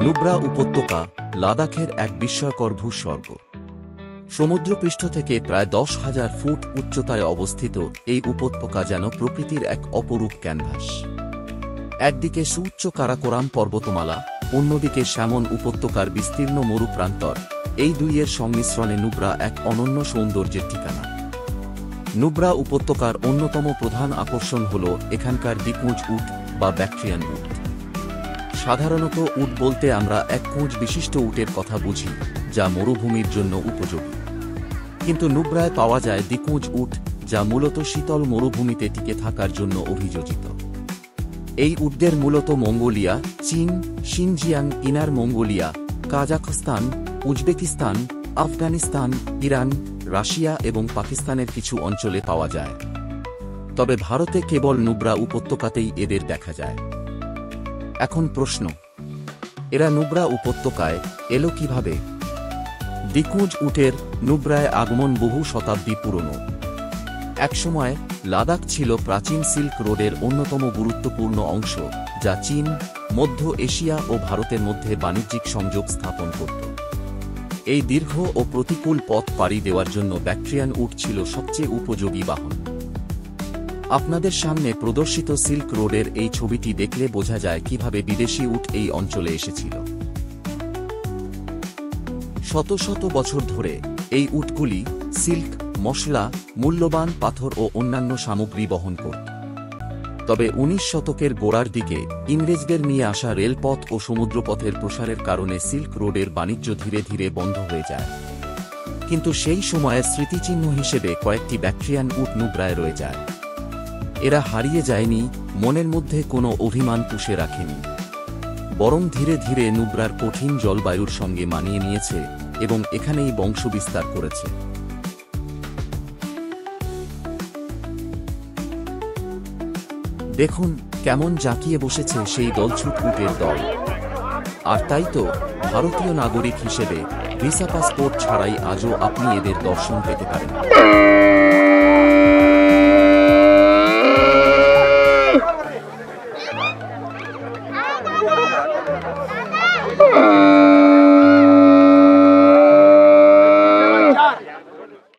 নুব্রা উপত্যকা লাদাখের এক বিস্ময়কর ভূস্বর্গ। সমুদ্রপৃষ্ঠ থেকে প্রায় 10,000 ফুট উচ্চতায় অবস্থিত এই উপত্যকা যেন প্রকৃতির এক অপরূপ ক্যানভাস। একদিকে সুউচ্চ কারাকোরাম পর্বতমালা, অন্যদিকে শ্যামন উপত্যকার বিস্তীর্ণ মরুপ্রান্তর। এই দুইয়ের সংমিশ্রণে নুব্রা এক অনন্য সৌন্দর্যের ঠিকানা। নুব্রা উপত্যকার অন্যতম প্রধান আকর্ষণ হল এখানকার দিকমুজ উট বা ব্যাকট্রিয়ান উট। সাধারণত উট বলতে আমরা এক কুঁজ বিশিষ্ট উটের কথা বুঝি, যা মরুভূমির জন্য উপযোগী। কিন্তু নুব্রায় পাওয়া যায় দিকমুজ উট, যা মূলত শীতল মরুভূমিতে টিকে থাকার জন্য অভিযোজিত। এই উটদের মূলত মঙ্গোলিয়া, চীন, Xinjiang, inner Mongolia, Kazakhstan, Uzbekistan, Afghanistan, Iran, Russia এবং পাকিস্তানের কিছু অঞ্চলে পাওয়া যায়। তবে ভারতে কেবল নুব্রা উপত্যকাতেই এদের দেখা যায়। এখন প্রশ্ন, এরা নুব্রা উপত্যকায় এলো কিভাবে? দিকমুজ উটের নুব্রায় আগমন বহু শতাব্দী পুরনো। একসময় লাদাখ ছিল প্রাচীন সিল্ক রোডের অন্যতম গুরুত্বপূর্ণ অংশ, যা চীন, মধ্য এশিয়া ও ভারতের মধ্যে বাণিজ্যিক সংযোগ স্থাপন করত। এই দীর্ঘ ও প্রতিকূল পথ পাড়ি দেওয়ার জন্য ব্যাকট্রিয়ান উট ছিল সবচেয়ে উপযোগী বাহন। আপনাদের সামনে প্রদর্শিত সিল্ক রোডের এই ছবিটি দেখলে বোঝা যায় কিভাবে বিদেশি উট এই অঞ্চলে এসেছিল। শত শত বছর ধরে এই উটগুলি সিল্ক, মশলা, মূল্যবান পাথর ও অন্যান্য সামগ্রী বহন করত। তবে 19 শতকের গোড়ার দিকে ইংরেজদের নিয়ে আসা রেলপথ ও সমুদ্রপথের প্রসারের কারণে সিল্ক রোডের বাণিজ্য ধীরে ধীরে বন্ধ হয়ে যায়। কিন্তু সেই সময়ের স্মৃতিচিহ্ন হিসেবে কয়েকটি ব্যাকট্রিয়ান উট নুব্রায় রয়ে যায়। এরা হারিয়ে যায়নি, মনের মধ্যে কোনো অভিমান পুষে রাখেনি, বরং ধীরে ধীরে নুব্রার কঠিন জলবায়ুর সঙ্গে মানিয়ে নিয়েছে এবং এখানেই বংশবিস্তার করেছে। দেখুন কেমন জাঁকিয়ে বসেছে সেই দলছুট উটের দল। আর তাই তো ভারতীয় নাগরিক হিসেবে ভিসা পাসপোর্ট ছাড়াই আজও আপনি এদের দর্শন পেতে পারেন।